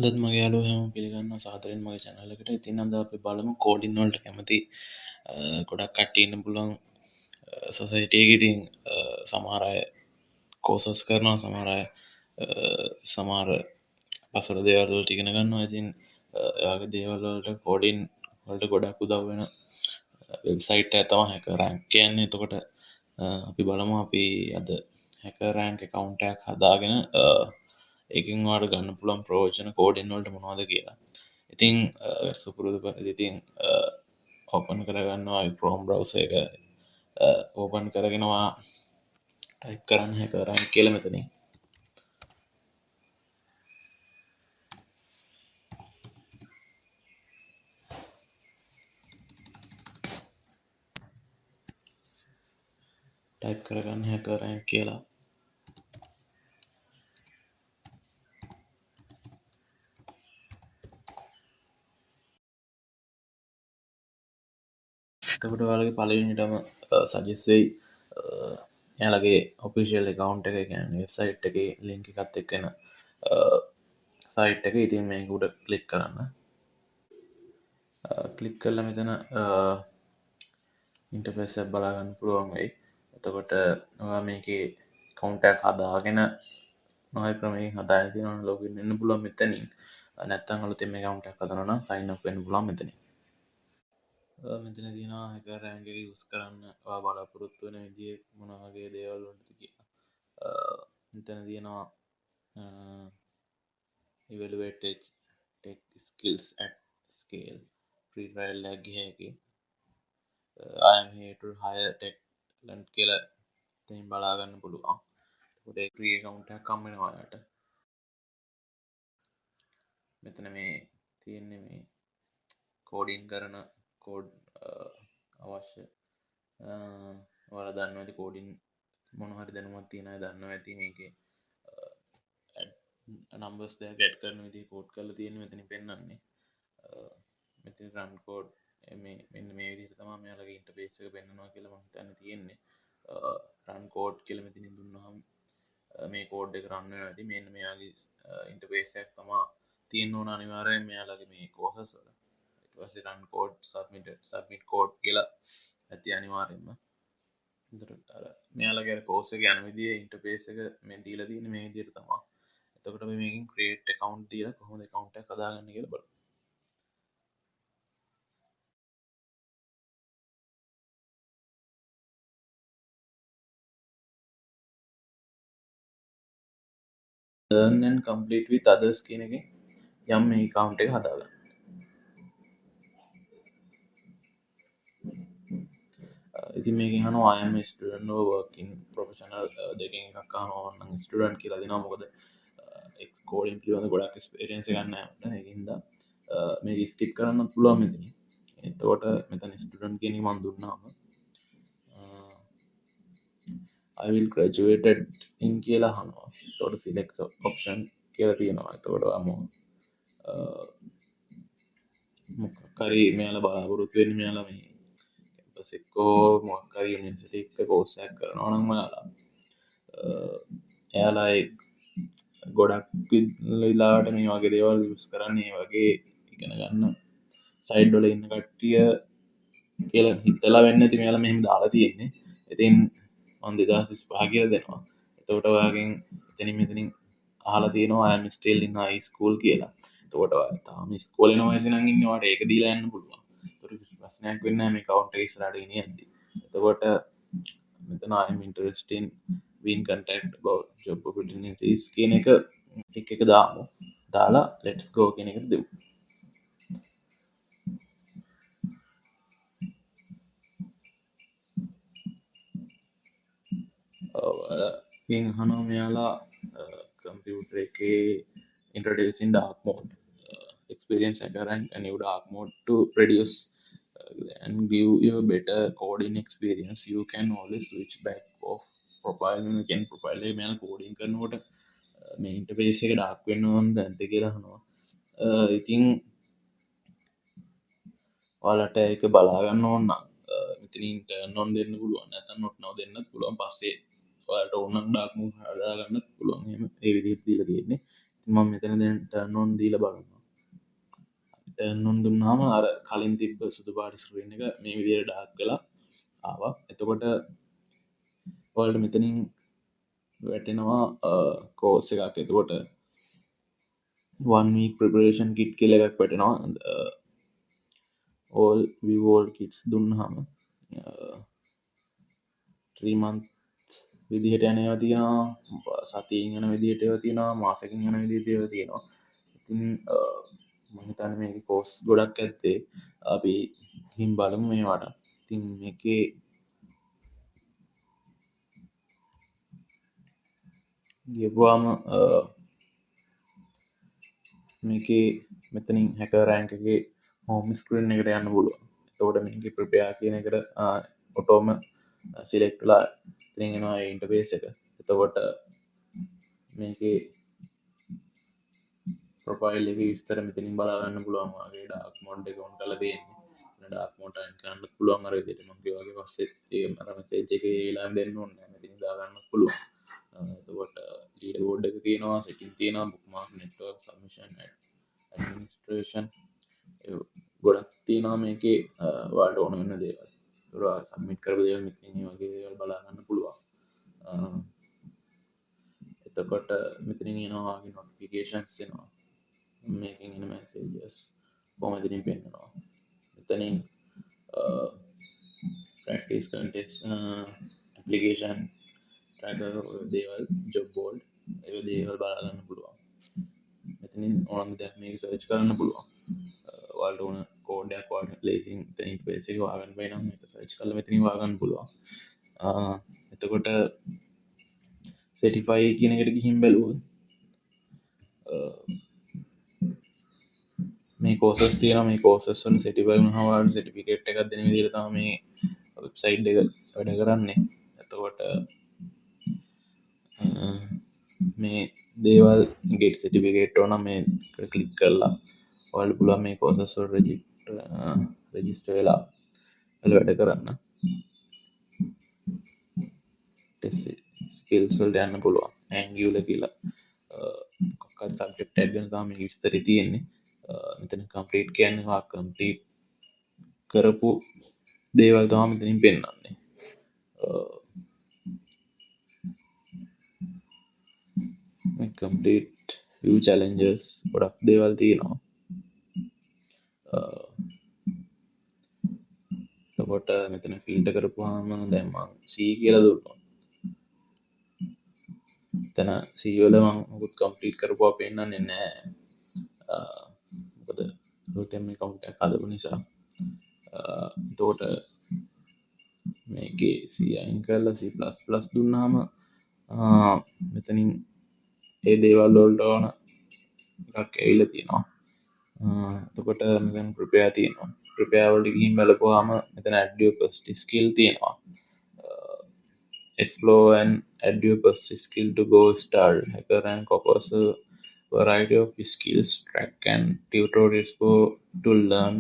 අදත් මගේ යාළුවෝ හැමෝම පිළිගන්නවා සාදරයෙන් මගේ channel එකට. ඉතින් අද අපි බලමු කෝඩින් වලට කැමති ගොඩක් කට්ටිය ඉන්න පුළුවන් society එකේ. ඉතින් සමහර අය courses කරනවා, සමහර අය සමහර පසල දේවල් වලට ඉගෙන ගන්නවා. ඉතින් ඒ වගේ දේවල් වලට කෝඩින් වලට ගොඩක් උදව් වෙන වෙබ්සයිට් එක තමයි HackerRank කියන්නේ. එතකොට අපි බලමු අපි අද HackerRank account එකක් හදාගෙන ඒකින් වාට ගන්න පුළුවන් ප්‍රෝජන කෝඩින් වලට මොනවද කියලා. ඉතින් සුපුරුදු පරිදි ඉතින් ඕපන් කරගන්නවා Chrome browser එක ඕපන් කරගෙනවා ටයිප් කරන්න HackerRank කියලා මෙතනින්. ටයිප් කරගන්න HackerRank කියලා. එතකොට ඔයාලගේ පළවෙනිටම සජෙස්ට් වෙයි එයාලගේ ඔෆිෂියල් account එක, කියන්නේ වෙබ්සයිට් එකේ link එකත් එක්ක එන සයිට් එක. ඉතින් මේක උඩ ක්ලික් කරන්න. ක්ලික් කරලා මෙතන ඉන්ටර්ෆේස් එක බලා ගන්න පුළුවන් වෙයි. එතකොට ඔයා මේකේ account එකක් හදාගෙන නොයෙක් ක්‍රමයකින් හදාගෙන තියෙනවා login වෙන්න පුළුවන් මෙතනින්. නැත්නම් අලුතෙන් මේ account එකක් හදනවා නම් sign up වෙන්න පුළුවන් මෙතනින්. මෙතන තියෙනවා HackerRank එක යූස් කරන්න ඔයා බලාපොරොත්තු වෙන විදිහේ මොන වගේ දේවල් වලද කියලා. මෙතන තියෙනවා evaluate tech skills at scale, free trial එකක් ගිය හැකි. I am here to hire tech talent කියලා තෙන් බලා ගන්න පුළුවන්. එතකොට ඒ free account එකක් හම්බ වෙනවා ඔයාලට. මෙතන මේ තියෙන්නේ මේ කෝඩින් කරන කෝඩ් අවශ්‍ය ඔයාලා දන්නවා ඇති කෝඩින් මොන හරි දැනුමක් තියෙන අය දන්නවා ඇති මේකේ නම්බර්ස් දෙක ඇඩ් කරන විදිහ කෝඩ් කරලා තියෙන්නේ මෙතනින් පෙන්නන්නේ. මෙතන රන් කෝඩ් මෙන්න මේ විදිහට තමයි මෙයාලගේ ඉන්ටර්ෆේස් එක පෙන්නනවා කියලා මම හිතන්නේ තියෙන්නේ. රන් කෝඩ් කියලා මෙතනින් දුන්නාම මේ කෝඩ් එක රන් වෙනවා ඇති. මෙන්න මෙයාගේ ඉන්ටර්ෆේස් එකක් තමයි තියෙන්න ඕන අනිවාර්යයෙන් මෙයාලගේ මේ courses වල. ඊට පස්සේ run code submit code කියලා ඇති අනිවාර්යෙන්ම. එතකොට අර මෙයාලගේ course එක යන විදිහේ ඉන්ටර්ෆේස් එක මේ දීලා තියෙන්නේ මේ විදිහට තමයි. එතකොට අපි මේකෙන් create account දීලා කොහොමද account එකක් හදාගන්නේ කියලා බලමු. learn and complete with others කියන එකෙන් යම් මේ account එක හදාගන්න. ඉතින් මේකෙන් අහනවා I am a student or working professional දෙකෙන් එකක් අහනවා. නම් student කියලා දෙනවා. මොකද කෝඩින් පිළිබඳ ගොඩක් එක්ස්පීරියන්ස් එකක් නැහැ මට. ඒකින්ද මේක ස්කිප් කරන්න පුළුවන් මෙතනින්. එතකොට මෙතන ස්ටුඩන්ට් කියන එක මම දුන්නාම I will graduated in කියලා අහනවා. එතකොට select option කියලා තියෙනවා. එතකොට මොකක් හරි මෙයාලා බලාපොරොත්තු වෙන්නේ මෙයාලා මේ කැම්පස් එක්කෝ මොකක් හරි යුනිවර්සිටි එකක කෝස් එකක් කරනවා නම් එයාලා ගොඩක් වෙලාවට මේ වගේ දේවල් යූස් කරන්නේ මේ වගේ ඉගෙන ගන්න සයිඩ් වල ඉන්න කට්ටිය කියලා හිතලා වෙන්න ඇති මෙයාලා මෙහෙම දාලා තියෙන්නේ. ඉතින් මම 2025 කියලා දෙනවා. එතකොට ඔයාගෙන් මෙතනින් අහලා තියෙනවා I am still in high school කියලා. එතකොට ඔයා තාම ඉස්කෝලේ යන වයසේ නම් ඉන්නේ. ඔයාට ඒක දීලා යන්න පුළුවන්. ඒතකොට කිසි ප්‍රශ්නයක් වෙන්නේ නැහැ මේ කවුන්ට් එක ඉස්සරහට ගෙනියද්දි. එතකොට මෙතන I am interested in being contact about job opportunities කියන එක දාමු. දාලා let's go කියන එකට දෙමු. ඉතින් අහනවා මෙයාලා කම්පියුටර් එකේ introducing dark mode experience HackerRank a new dark mode to reduce and give you a better coding experience. You can always switch back off profile එකෙන් profile එක මෙයාලා coding කරනකොට මේ ඉන්ටර්ෆේස් එක ඩාර්ක් වෙන්න ඕනද නැද්ද කියලා අහනවා. ඉතින් ඔයාලට ඒක බලා ගන්න ඕන නම් මෙතනින් turn on දෙන්න පුළුවන්. නැත්නම් not now දෙන්නත් පුළුවන්. පස්සේ ඔයාලට ඕන නම් ඩාර්ක් මෝඩ් හදා ගන්නත් පුළුවන්. එහෙම ඒ විදිහට දීලා තියෙන්නේ. මම මෙතන දැන් ටර්න් ඔන් දීලා බලනවා. ටර්න් ඔන් දුන්නාම අර කලින් තිබ්බ සුදු පාට ස්ක්‍රීන් එක මේ විදිහට ඩාර්ක් වෙලා ආවා. එතකොට ඔයාලට මෙතනින් වැටෙනවා කෝස් එකක්. එතකොට 1 week preparation kit කියලා එකක් වැටෙනවා. all view all kits දුන්නාම 3 month විදිහට යන ඒවා තියෙනවා, සතියෙන් යන විදිහට ඒවා තියෙනවා, මාසෙකින් යන විදිහට ඒවා තියෙනවා. ඉතින් මම හිතන්නේ මේකේ කෝස් ගොඩක් ඇත්තේ. අපි ගිහින් බලමු මේවට. ඉතින් මේකේ ගියපුවාම මේකේ මෙතනින් HackerRank එකේ home screen එකට යන්න පුළුවන්. එතකොට මේකේ prepare කියන එකට ඔටෝම select වෙලා ඉතින් එනවා ඒ interface එක. එතකොට මේකේ ප්‍රොෆයිල් එකේ විස්තර මෙතනින් බලා ගන්න පුළුවන්. වාගේ ඩාර්ක් මෝඩ් එක ඔන් කරලා තියෙන්නේ. ඩාර්ක් මෝඩ් එක කරන්න පුළුවන් අර විදිහට මම කිව්වා වගේ පස්සේ ඒ අර මෙසේජ් එකේ ඊළඟ දෙන්න ඕනේ නැහැ. මෙතනින් දා ගන්න පුළුවන්. එතකොට leaderboard එක තියෙනවා, setting තියෙනවා, bookmark, network, submission, administration ගොඩක් තියෙනවා මේකේ ඔයාලට ඕන වෙන දේවල්. ඒතකොට සබ්මිට් කරපු දේවල් මෙතනින් මේ වගේ දේවල් බලා ගන්න පුළුවන්. එතකොට මෙතනින් එනවා වගේ notifications එනවා. මේකෙන් එන messages කොහොමද මෙතනින් පෙන්නනවා. මෙතනින් practice contest application tracker දේවල් job board ඒ දේවල් බලා ගන්න පුළුවන්. මෙතනින් ඕනම දෙයක් මේක සර්ච් කරන්න පුළුවන්. ඔයාලට ඕන කෝඩ් එකක් ඔයාලට ප්ලේසින් මෙතනින් ප්ලේස් එක හොයාගන්න බැරි නම් මේක සර්ච් කරලා මෙතනින් හොයාගන්න පුළුවන්. එතකොට certify කියන එකට ගිහින් බැලුවොත් මේ courses තියෙනවා. මේ courses වලින් certify වුණාම ඔයාලට certificate එකක් දෙන විදිහට තමයි මේ website එක වැඩ කරන්නේ. එතකොට මේ දේවල් get certificate ඕන මේ ක්ලික් කරලා ඔයාලට පුළුවන් මේ courses වල register වෙලා වැඩ කරන්න. test skills වලට යන්න පුළුවන්. Angular කියලා මොකක්ද subject එක ගැන තමයි මේ විස්තරي තියෙන්නේ. මෙතන complete කියන්නේ වා complete කරපු දේවල් තමයි මෙතනින් පෙන්නන්නේ. complete few challenges ගොඩක් දේවල් තියෙනවා. එතකොට මෙතන ෆිල්ටර් කරපුවාම දැන් මම C කියලා දුන්නා. එතන C වල මම මොකද කම්ප්ලීට් කරපුවා පෙන්නන්නේ නැහැ. මොකද රුතෙන් මේ කවුන්ට් එක හදපු නිසා. එතකොට මේකේ C අයින් කරලා C++ දුන්නාම මෙතනින් ඒ දේවල් වලට ඕන එකක් ඇවිල්ලා තියෙනවා. එතකොට මෙතන prepare තියෙනවා. prepare වලට ගිහින් බලපුවාම මෙතන add your first skill තියෙනවා. explore and add your first skill to go start. HackerRank offers a variety of skills, track and tutorials to learn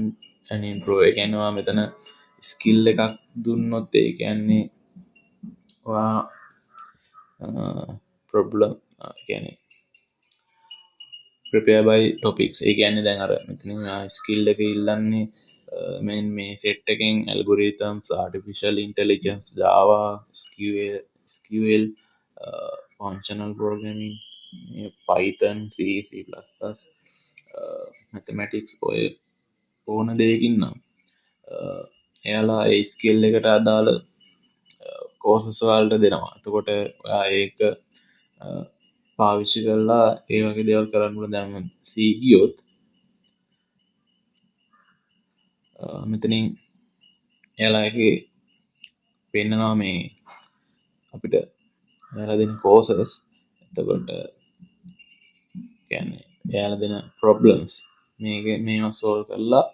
and improve. ඒ කියන්නේ මෙතන skill එකක් දුන්නොත් ඒ කියන්නේ ඔයා problem කියන්නේ prepare by topics. ඒ කියන්නේ දැන් අර මෙතනින් skill එක ඉල්ලන්නේ මේ set එකෙන් algorithms, artificial intelligence, Java, SQL, functional programming, Python, C, C++, mathematics ඔය ඕන දෙයකින් නම් එයාලා ඒ skill එකට අදාළ courses වලට දෙනවා. එතකොට ඔයා ඒක පාවිච්චි කරලා ඒ වගේ දේවල් කරන්න පුළුවන්. දැන් C ගියොත් මෙතනින් එයාලා එකේ පෙන්නනවා මේ අපිට එයාලා දෙන courses. එතකොට කියන්නේ එයාලා දෙන problems මේවා solve කරලා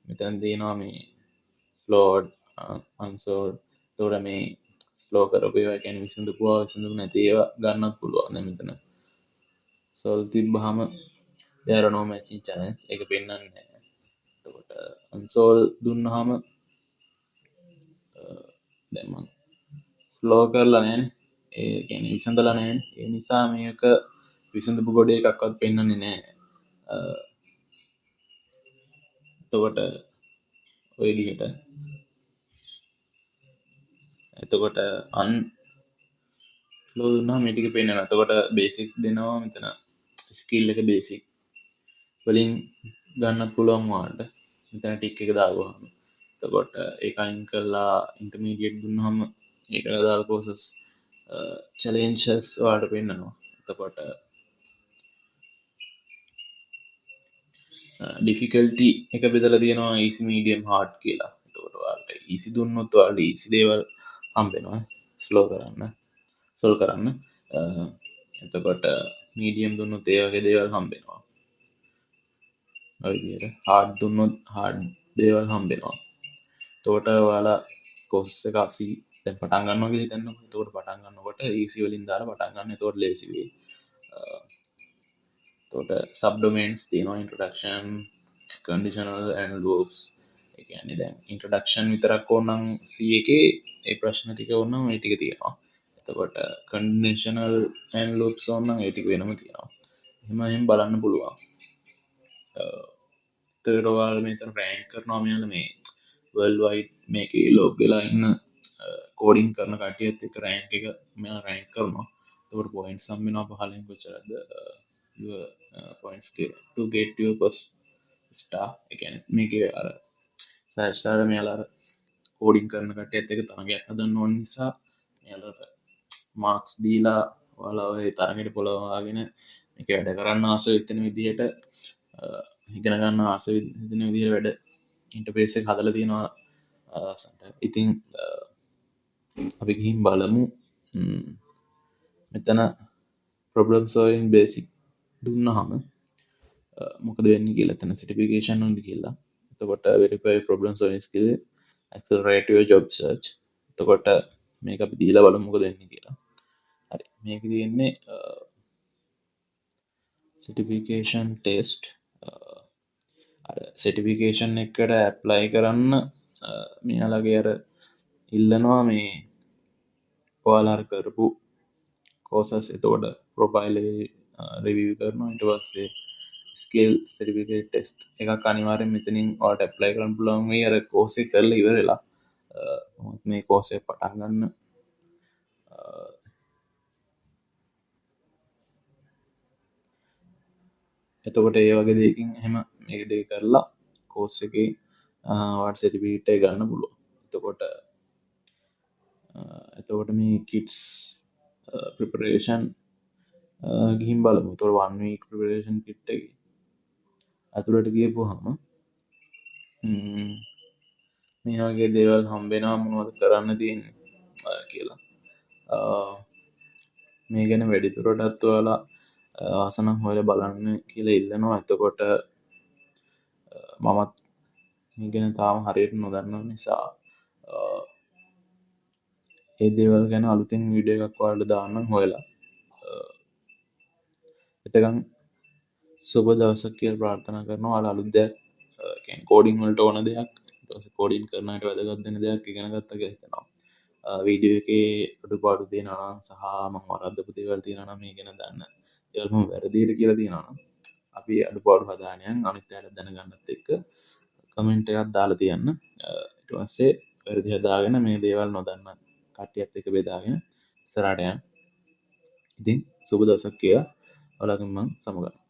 මෙතන තියෙනවා මේ flawed unsolved. එතකොට මේ slow කරපු ඒවා කියන්නේ විසඳපුවා විසඳුම් නැති ඒවා ගන්නත් පුළුවන්. දැන් මෙතන solve තිබ්බහම there are no matching challenge ඒක පෙන්නන්නේ නැහැ. එතකොට unsolved දුන්නාම දැන් මම ස්ලෝ කරලා නැහැනේ. ඒ කියන්නේ විසඳලා නැහැනේ. ඒ නිසා මේක විසඳපු ගොඩේ එකක්වත් පෙන්වන්නේ නෑ. එතකොට ඔය විදිහට එතකොට අන් ලෝ දුන්නා මේ ටික පෙන්වනවා. එතකොට බේසික් දෙනවා මෙතන ස්කිල් එක බේසික් වලින් ගන්නත් පුළුවන් වාට මෙතන ටික් එක දාගුවහම. එතකොට ඒක අයින් කරලා ඉන්ටර්මීඩියට් දුන්නාම ඒකට අදාළ කෝසස් චැලෙන්ජස් වාට පෙන්වනවා. එතකොට ඩිෆිකල්ටි එක බෙදලා තියෙනවා easy medium hard කියලා. එතකොට ඔයාලට easy දුන්නොත් ඔයාලට easy දේවල් හම්බෙනවා solve කරන්න. එතකොට medium දුන්නොත් ඒ වගේ දේවල් හම්බෙනවා. ඔය විදිහට hard දුන්නොත් hard දේවල් හම්බෙනවා. එතකොට ඔයාලා course එක අපි දැන් පටන් ගන්නවා කියලා හිතන්නකෝ. එතකොට පටන් ගන්නකොට easy වලින් දාලා පටන් ගන්න. එතකොට ලේසි වෙයි. එතකොට subdomains තියෙනවා introduction, conditional and loops. ඒ කියන්නේ දැන් introduction විතරක් ඕනනම් C එකේ ඒ ප්‍රශ්න ටික ඕනනම් මේ ටික තියෙනවා. එතකොට conditional and loops ඕනනම් ඒ ටික වෙනම තියෙනවා. එහෙම බලන්න පුළුවන්. එතකොට ඔයාලා මෙතන rank කරනවා මෙයාලා මේ world wide මේකේ log වෙලා ඉන්න කෝඩින් කරන කට්ටියත් එක්ක rank එක මෙයා rank කරනවා. එතකොට points සම් වෙනවා පහලින් කොච්චරද your points to get your first star. ඒ කියන්නේ මේකේ අර සාර මෙයාලා අර කෝඩින් කරන කට්ටියත් එක්ක තරගයක් හදන්න ඕන නිසා මෙයාලට මාක්ස් දීලා ඔයාලා ඔය තරගෙට පොළවගෙන මේක වැඩ කරන්න ආසයි හිතෙන විදිහට ඉගෙන ගන්න ආසයි හිතෙන විදිහට වැඩ ඉන්ටර්ෆේස් එක හදලා තියෙනවා. ඉතින් අපි ගිහින් බලමු මෙතන problem solving basic දුන්නාම මොකද වෙන්නේ කියලා. එතන certification උන්ද කියලා. එතකොට verify problem solving skill, accelerate your job search. එතකොට මේක අපි දීලා බලමු මොකද වෙන්නේ කියලා. හරි. මේක තියෙන්නේ certification test. අර certification එකට apply කරන්න මෙයාලගේ අර ඉල්ලනවා මේ ඔයාලා කරපු courses. එතකොට profile review කරනවා. ඊට පස්සේ skill certificate test එකක් අනිවාර්යෙන් මෙතනින් ඔයාලට apply කරන්න පුළුවන් වෙයි. අර course එක කරලා ඉවරලා මේ course එක පටන් ගන්න එතකොට ඒ වගේ දෙයකින් එහෙම මේක දෙක කරලා course එකේ ඔයාලට certificate එක ගන්න පුළුවන්. එතකොට මේ kids preparation ගිහින් බලමු. එතකොට 1 week preparation kit එකේ අතුලට ගියපුවාම මේ වගේ දේවල් හම්බෙනවා මොනවද කරන්න තියෙන්නේ කියලා. මේ ගැන වැඩිදුරටත් ඔයාලා ආසනම් හොයලා බලන්න කියලා ඉල්ලනවා. එතකොට මමත් මේ ගැන තාම හරියට නොදන්න නිසා ඒ දේවල් ගැන අලුතින් වීඩියෝ එකක් ඔයාලට දාන්නම් හොයලා. එතකන් සුබ දවසක් කියලා ප්‍රාර්ථනා කරනවා. ඔයාලා අලුත් දෙයක් කියන්නේ කෝඩින් වලට ඕන දෙයක් කෝඩින් කරන අයට වැදගත් වෙන දෙයක් ඉගෙන ගත්තා කියලා හිතනවා. වීඩියෝ එකේ අඩුපාඩු තියෙනවා නම් සහ මම වරද්දපු දේවල් තියෙනවා නම් මේ ගැන දන්න දේවල් මම වැරදිද කියලා තියෙනවා නම් අපි අඩුපාඩු හදාගෙන යන් අනිත් අයට දැනගන්නත් එක්ක කමෙන්ට් එකක් දාලා තියන්න. ඊට පස්සේ වැරදි හදාගෙන මේ දේවල් නොදන්න කට්ටියත් එක්ක බෙදාගෙන ඉස්සරහට යන්න. ඉතින් සුබ දවසක් කියලා ඔයාලගෙන් මම සමුගන්නවා.